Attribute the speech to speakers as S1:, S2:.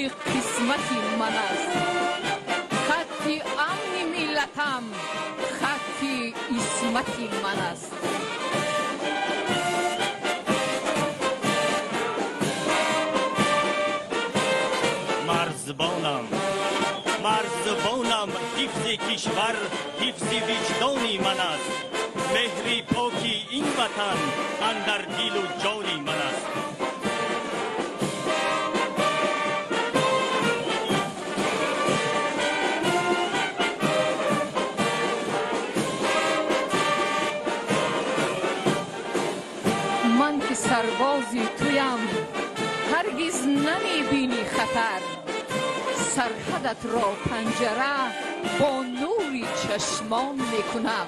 S1: خطی قسمتی من است، خطی امن ملتم، خطی عصمتی من است.
S2: مرزبانم حفظ کشور، حفظ وجدانی من است. مهری پاکی این وطن اندر دل و جانی من است.
S1: من که سربازی تویم هرگز نمی بینی خطر، سرحدت را پنجره با نوری چشمان می کنم.